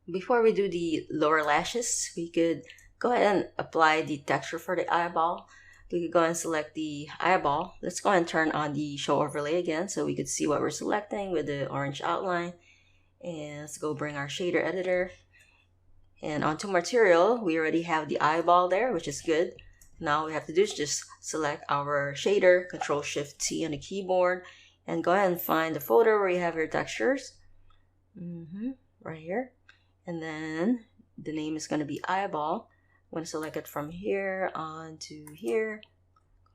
before we do the lower lashes, we could go ahead and apply the texture for the eyeball. We could go and select the eyeball. Let's go and turn on the show overlay again so we could see what we're selecting with the orange outline. And let's go bring our shader editor. And onto material, we already have the eyeball there, which is good. Now all we have to do is just select our shader, Control Shift T on the keyboard, and go ahead and find the folder where you have your textures. Right here. And then the name is going to be eyeball. I'm going to select it from here onto here.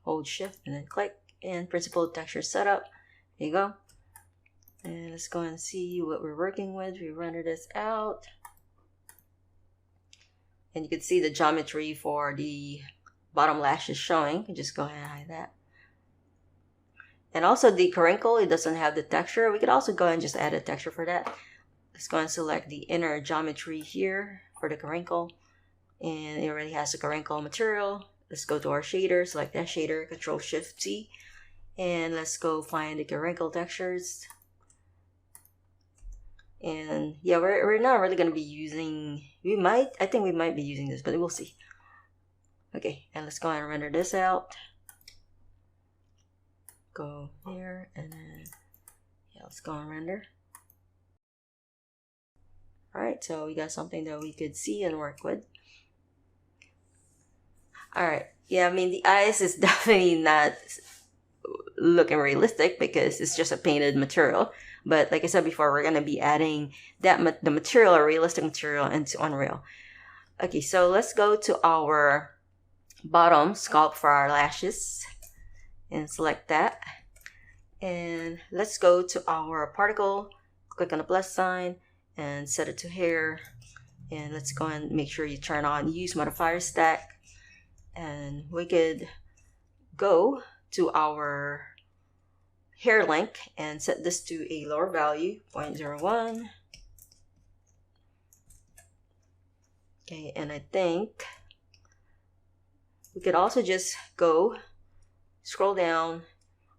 Hold Shift and then click. And principal texture setup. There you go. And let's go and see what we're working with. We render this out. And you can see the geometry for the bottom lash is showing. You just go ahead and hide that. And also the crinkle, it doesn't have the texture. We could also go and just add a texture for that. Let's go and select the inner geometry here for the crinkle. And it already has the crinkle material. Let's go to our shader, select that shader, Control Shift T. And let's go find the crinkle textures. And yeah, we're not really going to be using, I think we might be using this, but we'll see. Okay, and let's go ahead and render this out. Go here, and then, yeah, let's go and render. Alright, so we got something that we could see and work with. Alright, yeah, I mean, the eyes is definitely not looking realistic because it's just a painted material. But like I said before, we're going to be adding the material, a realistic material, into Unreal. Okay, so let's go to our bottom sculpt for our lashes and select that. And let's go to our particle, click on the plus sign and set it to hair. And let's go and make sure you turn on use modifier stack. And we could go to our hair length and set this to a lower value, 0.01. Okay, and I think we could also just go scroll down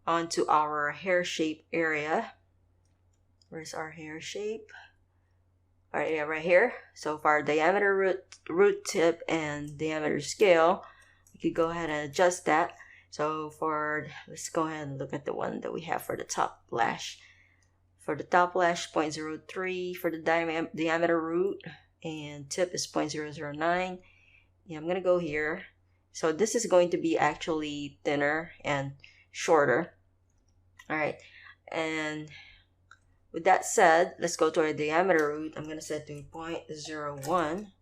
onto our hair shape area. Where's our hair shape? All right, yeah, right here. So for our diameter, root tip, and diameter scale, we could go ahead and adjust that. So let's go ahead and look at the one that we have for the top lash. For the top lash, 0.03 for the diameter root, and tip is 0.009. Yeah, I'm gonna go here. So this is going to be actually thinner and shorter. All right, and with that said, let's go to our diameter root. I'm gonna set to 0.01.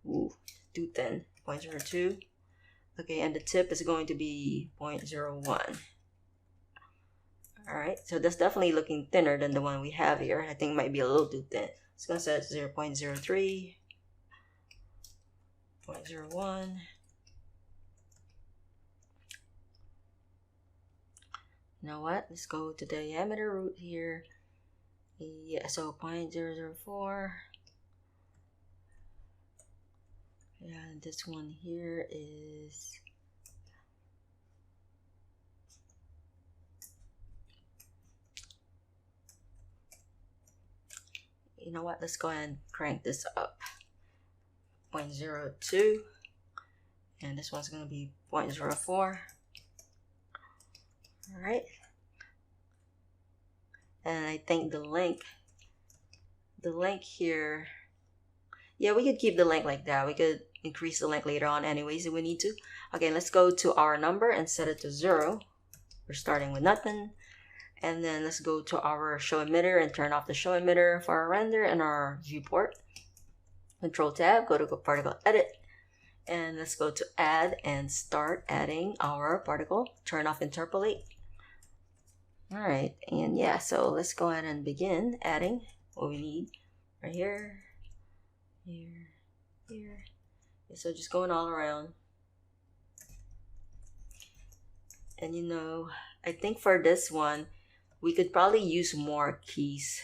Ooh, too thin. 0.02. Okay, and the tip is going to be 0.01. Alright, so that's definitely looking thinner than the one we have here. I think it might be a little too thin. It's going to set 0.03, 0.01. You know what? Let's go to the diameter root here. Yeah, so 0.004. Yeah, and this one here is you know what, let's go ahead and crank this up, 0.02, and this one's going to be 0.04. All right, and I think the length here, yeah, we could keep the length like that. We could increase the length later on anyways if we need to. Okay, let's go to our number and set it to 0. We're starting with nothing. And then let's go to our show emitter and turn off the show emitter for our render and our viewport. Control tab, go to particle edit, and let's go to add and start adding our particle. Turn off interpolate. All right, and yeah, so let's go ahead and begin adding what we need right here, here, here. Okay, so just going all around. And you know, I think for this one, we could probably use more keys.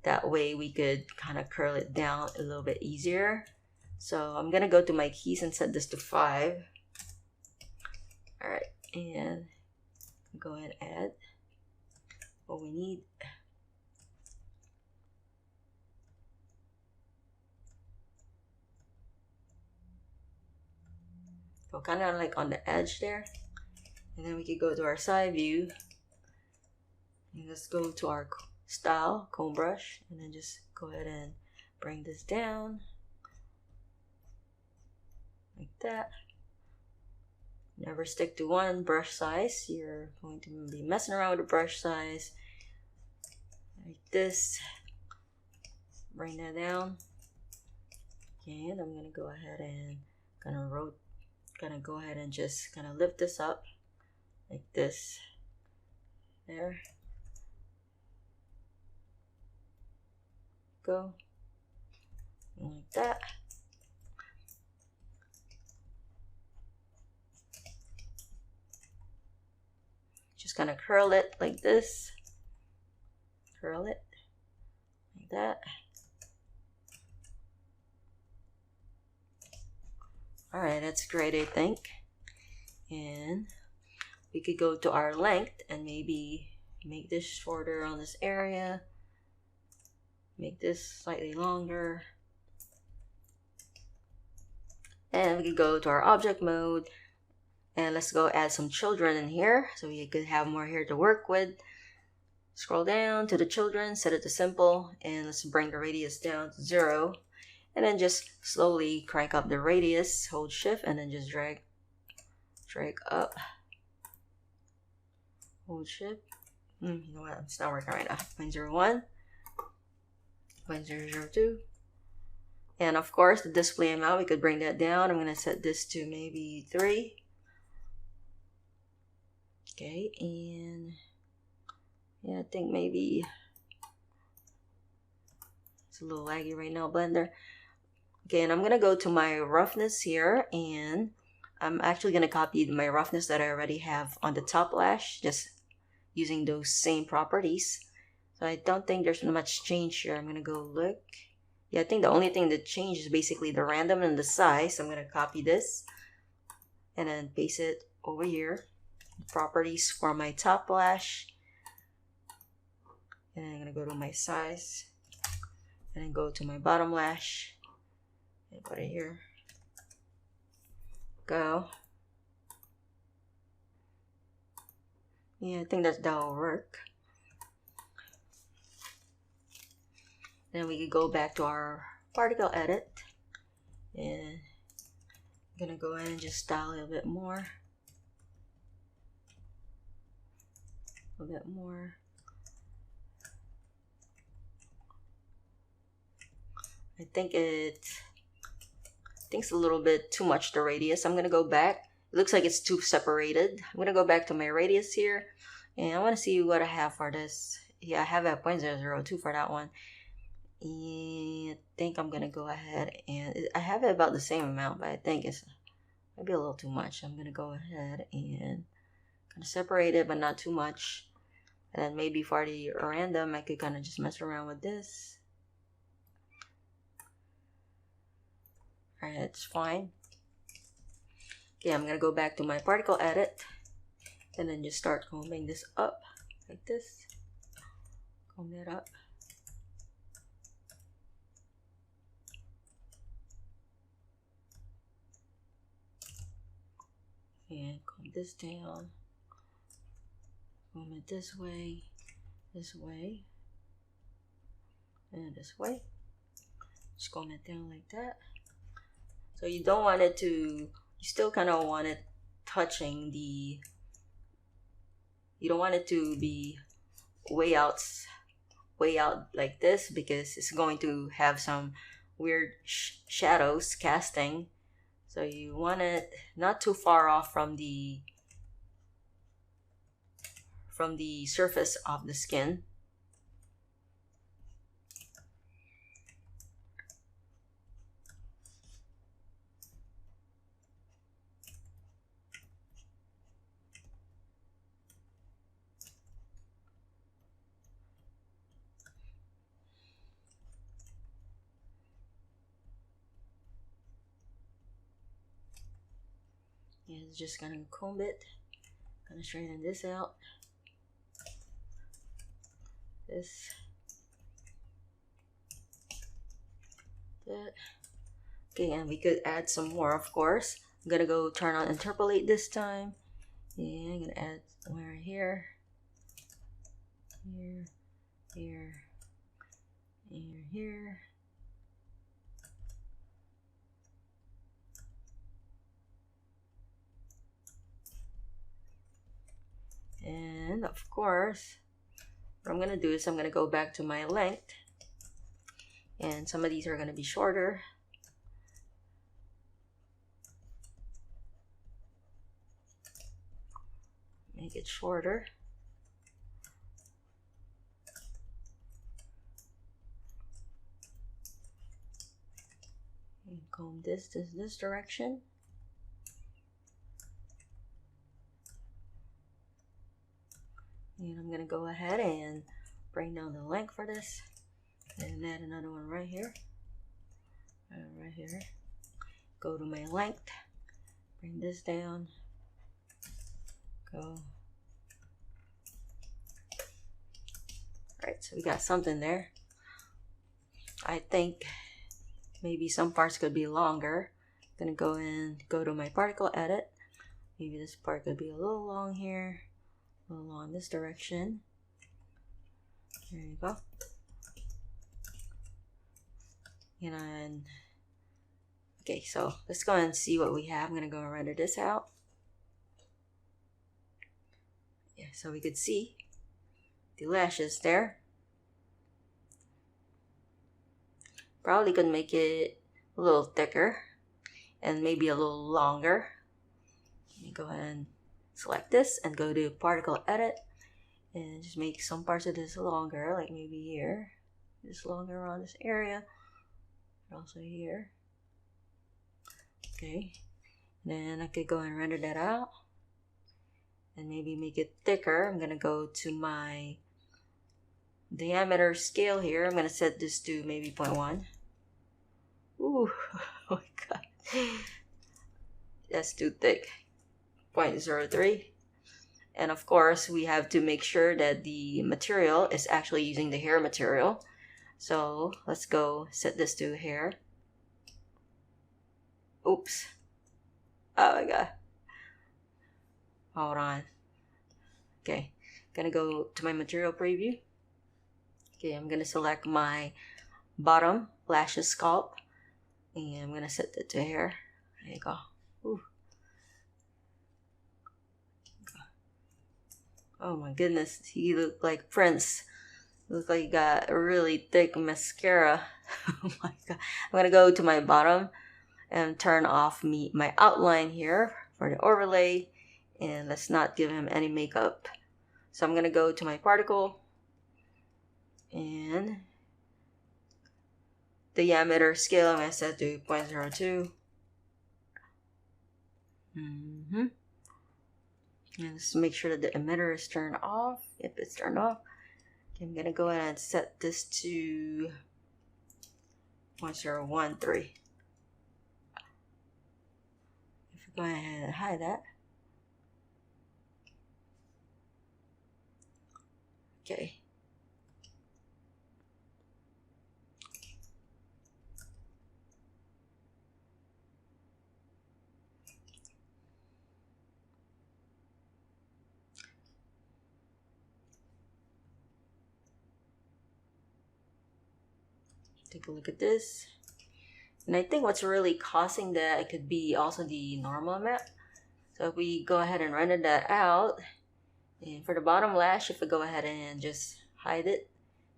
That way we could kind of curl it down a little bit easier. So I'm gonna go to my keys and set this to 5. All right, and go ahead and add what we need. go kind of like on the edge there. And then we could go to our side view. And let's go to our style comb brush. And then just go ahead and bring this down. Like that. Never stick to one brush size. You're going to be messing around with the brush size. Like this. Bring that down. And I'm gonna go ahead and gonna go ahead and just kind of lift this up like this. There. Go. And like that. Just gonna curl it like this. Curl it like that. Alright, that's great, I think. And we could go to our length and maybe make this shorter on this area. Make this slightly longer. And we could go to our object mode. And let's go add some children in here so we could have more here to work with. Scroll down to the children, set it to simple, and let's bring the radius down to 0. And then just slowly crank up the radius, hold shift, and then just drag up. Hold shift. You know what? It's not working right now. 0.01, 0.002. And of course, the display amount, we could bring that down. I'm going to set this to maybe 3. Okay, and yeah, I think maybe it's a little laggy right now, Blender. Okay, and I'm gonna go to my roughness here, and I'm actually gonna copy my roughness that I already have on the top lash, just using those same properties. So I don't think there's much change here. I'm gonna go look. Yeah, I think the only thing that changed is basically the random and the size. So I'm gonna copy this and then paste it over here. Properties for my top lash, and then I'm gonna go to my size and then go to my bottom lash and put it here. Go. Yeah, I think that'll work. Then we can go back to our particle edit, and I'm gonna go in and just style it a bit more. A bit more. I think it's a little bit too much, the radius. I'm gonna go back. It looks like it's too separated. I'm gonna go back to my radius here, and I want to see what I have for this. Yeah, I have a 0.002 for that one. And I think I'm gonna go ahead and I have it about the same amount, but I think it's maybe a little too much. I'm gonna go ahead and kind of separate it, but not too much. And then maybe for the random, I could kind of just mess around with this. Alright, that's fine. Okay, I'm going to go back to my particle edit. And then just start combing this up. Like this. Comb that up. And comb this down. Comb it this way, and this way. Just comb it down like that. So you don't want it to, you still kind of want it touching the, you don't want it to be way out like this, because it's going to have some weird shadows casting. So you want it not too far off from the surface of the skin. And it's just gonna comb it, gonna straighten this out. This, that. Okay, and we could add some more, of course. I'm gonna go turn on interpolate this time. And I'm gonna add somewhere here, here, here, and here. And of course, what I'm gonna do is I'm gonna go back to my length, and some of these are gonna be shorter. Make it shorter. And comb this direction. And I'm gonna go ahead and bring down the length for this, and add another one right here, right here. Go to my length, bring this down, go. Alright, so we got something there. I think maybe some parts could be longer. I'm gonna go to my particle edit. Maybe this part could be a little long here, a little long this direction. There you go. And okay, so let's go and see what we have. I'm gonna go and render this out. Yeah, so we could see the lashes there. Probably could make it a little thicker and maybe a little longer. Let me go ahead and select this and go to particle edit and just make some parts of this longer, like maybe here, just longer around this area, also here. Okay, then I could go and render that out and maybe make it thicker. I'm gonna go to my diameter scale here. I'm gonna set this to maybe 0.1. Ooh, oh my god, that's too thick. 0.03. And of course, we have to make sure that the material is actually using the hair material. So let's go set this to hair. Oops. Oh my god. Hold on. Okay, gonna go to my material preview. Okay, I'm gonna select my bottom lashes sculpt, and I'm gonna set that to hair. There you go. Ooh. Oh my goodness, he looked like Prince. Looks like he got a really thick mascara. Oh my god. I'm gonna go to my bottom and turn off my outline here for the overlay, and let's not give him any makeup. So I'm gonna go to my particle and diameter scale, I'm gonna set to 0.02. And just make sure that the emitter is turned off. Yep, it's turned off. Okay, I'm gonna go ahead and set this to 0.013. If we go ahead and hide that. Okay. Take a look at this. And I think what's really causing that, it could be also the normal map. So if we go ahead and render that out, and for the bottom lash, if we go ahead and just hide it,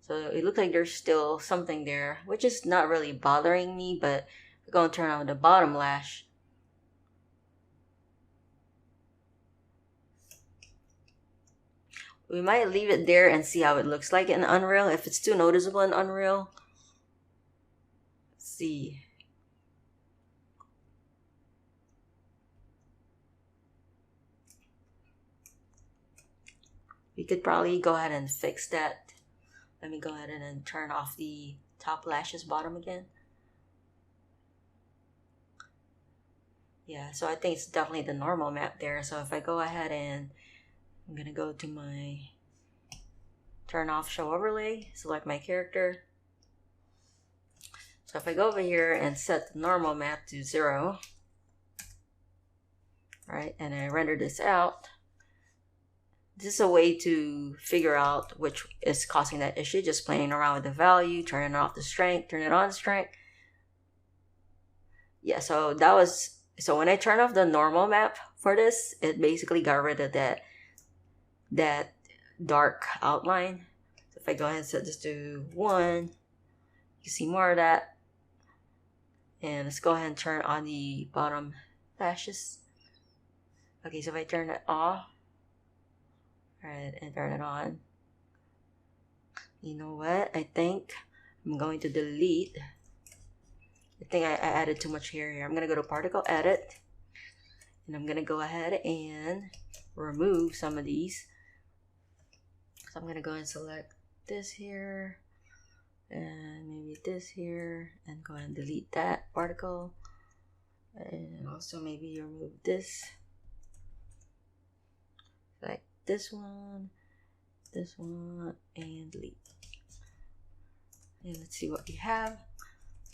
so it looks like there's still something there, which is not really bothering me, but we're going to turn on the bottom lash. We might leave it there and see how it looks like in Unreal, if it's too noticeable in Unreal. Let's see. We could probably go ahead and fix that. Let me go ahead and turn off the top lashes bottom again. Yeah, so I think it's definitely the normal map there. So if I go ahead and I'm gonna go to my turn off show overlay, select my character. So if I go over here and set the normal map to 0, right? And I render this out. This is a way to figure out which is causing that issue, just playing around with the value, turning off the strength, turning it on the strength. Yeah, so that was, so when I turned off the normal map for this, it basically got rid of that dark outline. So if I go ahead and set this to 1, you see more of that. And let's go ahead and turn on the bottom lashes. Okay, so if I turn it off, right, and turn it on, you know what? I think I'm going to delete. I think I added too much hair here. I'm going to go to particle edit, and I'm going to go ahead and remove some of these. So I'm going to go and select this here, and maybe this here, and go ahead and delete that particle. And also maybe remove this, like this one, and delete. And let's see what we have.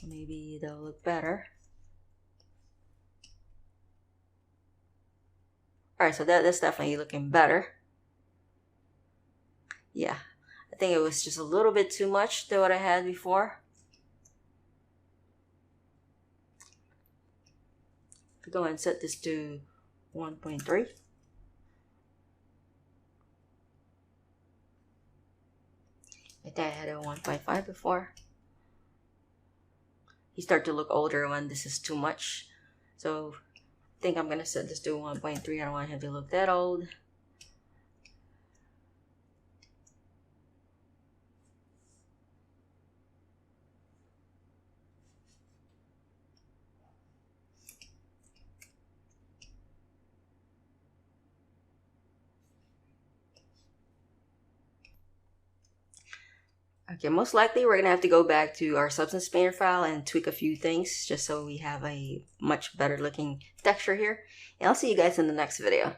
Maybe they'll look better. Alright, so that's definitely looking better. Yeah, I think it was just a little bit too much than what I had before. Go ahead and set this to 1.3. I think I had a 1.5 before. You start to look older when this is too much. So I think I'm gonna set this to 1.3. I don't want him to look that old. Okay, most likely we're gonna have to go back to our substance painter file and tweak a few things just so we have a much better looking texture here. And I'll see you guys in the next video.